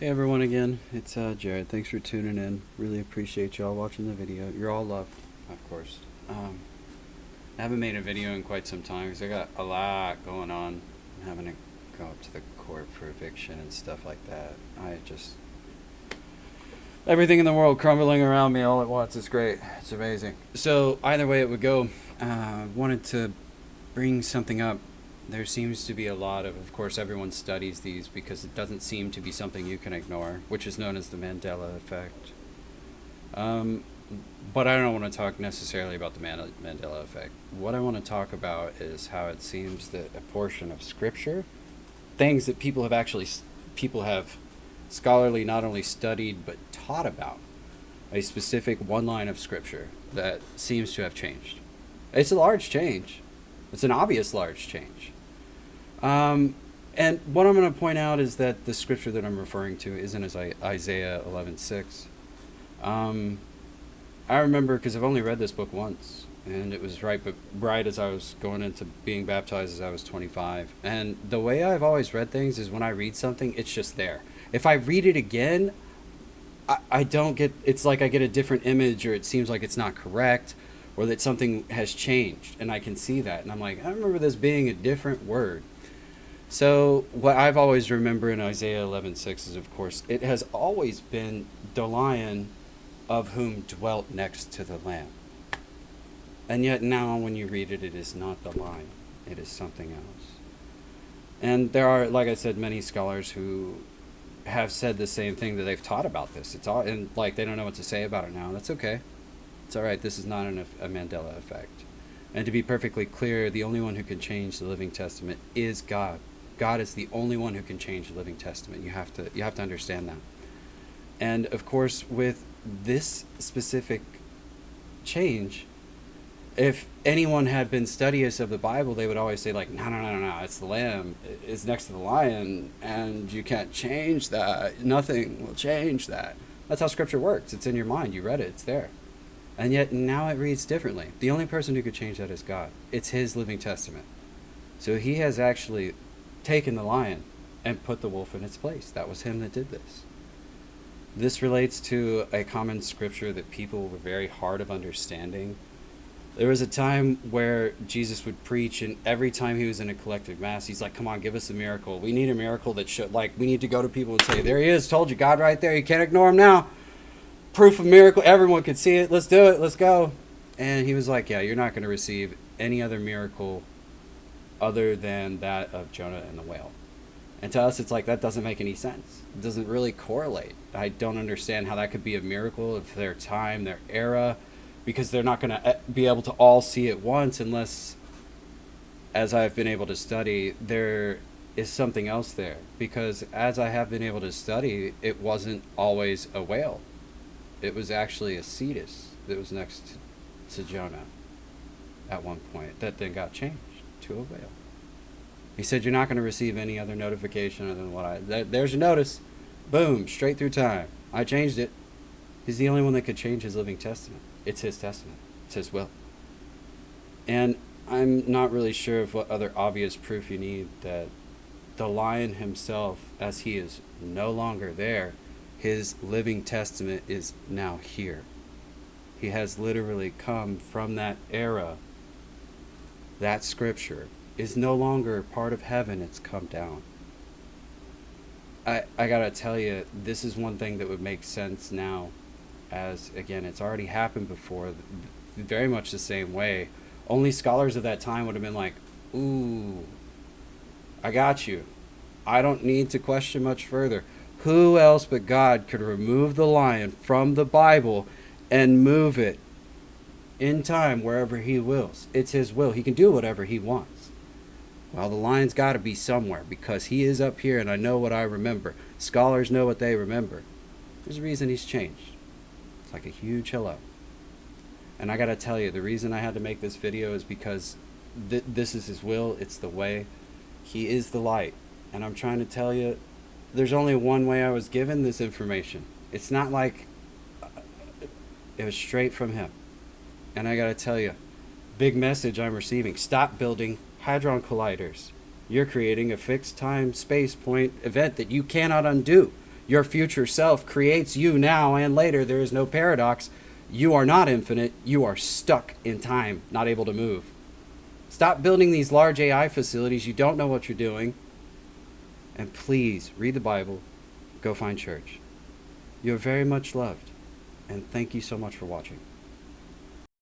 Hey everyone again, it's Jared. Thanks for tuning in. Really appreciate y'all watching the video. You're all loved, of course. I haven't made a video in quite some time because I got a lot going on. I'm having to go up to the court for eviction and stuff like that. Everything in the world crumbling around me all at once. It's great. It's amazing. So either way it would go, wanted to bring something up. There seems to be a lot of course, everyone studies these because it doesn't seem to be something you can ignore, which is known as the Mandela effect. But I don't want to talk necessarily about the Mandela effect. What I want to talk about is how it seems that a portion of scripture, things that people have scholarly not only studied but taught about, a specific one line of scripture that seems to have changed. It's a large change. It's an obvious large change. And what I'm going to point out is that the scripture that I'm referring to isn't as Isaiah 11:6. I remember because I've only read this book once, and it was right as I was going into being baptized as I was 25. And the way I've always read things is when I read something, it's just there. If I read it again, I don't get, it's like I get a different image, or it seems like it's not correct, or that something has changed, and I can see that. And I'm like, I remember this being a different word. So what I've always remembered in Isaiah 11:6 is, of course, it has always been the lion of whom dwelt next to the lamb. And yet now when you read it, it is not the lion. It is something else. And there are, like I said, many scholars who have said the same thing, that they've taught about this. It's all, and like they don't know what to say about it now. That's okay. It's all right. This is not a Mandela effect. And to be perfectly clear, the only one who can change the Living Testament is God. God is the only one who can change the Living Testament. You have to understand that. And of course, with this specific change, if anyone had been studious of the Bible, they would always say, like, no, it's the lamb is next to the lion, and you can't change that. Nothing will change that. That's how scripture works. It's in your mind. You read it. It's there. And yet now it reads differently. The only person who could change that is God. It's his living testament. So he has actually taken the lion and put the wolf in its place. That was him that did this. This relates to a common scripture that people were very hard of understanding. There was a time where Jesus would preach, and every time he was in a collective mass, he's like, come on, give us a miracle. We need a miracle that should, like, we need to go to people and say, there he is, told you, God right there, you can't ignore him now. Proof of miracle, everyone could see it, let's do it, let's go. And he was like, yeah, you're not going to receive any other miracle other than that of Jonah and the whale. And to us, it's like, that doesn't make any sense. It doesn't really correlate. I don't understand how that could be a miracle of their time, their era, because they're not going to be able to all see it once unless, as I've been able to study, there is something else there. Because as I have been able to study, it wasn't always a whale. It was actually a cetus that was next to Jonah at one point that then got changed to a whale. He said, you're not going to receive any other notification other than what there's your notice. Boom, straight through time. I changed it. He's the only one that could change his living testament. It's his testament. It's his will. And I'm not really sure of what other obvious proof you need that the lion himself, as he is no longer there, his living testament is now here. He has literally come from that era. That scripture is no longer part of heaven, it's come down. I gotta tell you, this is one thing that would make sense now, as again, it's already happened before, very much the same way. Only scholars of that time would have been like, ooh, I got you. I don't need to question much further. Who else but God could remove the lion from the Bible and move it in time wherever he wills? It's his will. He can do whatever he wants. Well, the lion's got to be somewhere because he is up here and I know what I remember. Scholars know what they remember. There's a reason he's changed. It's like a huge hello. And I got to tell you, the reason I had to make this video is because this is his will. It's the way. He is the light. And I'm trying to tell you, there's only one way I was given this information. It's not like it was straight from him. And I got to tell you, big message I'm receiving. Stop building hadron colliders. You're creating a fixed time space point event that you cannot undo. Your future self creates you now and later. There is no paradox. You are not infinite. You are stuck in time, not able to move. Stop building these large AI facilities. You don't know what you're doing. And please read the Bible. Go find church. You're very much loved. And thank you so much for watching.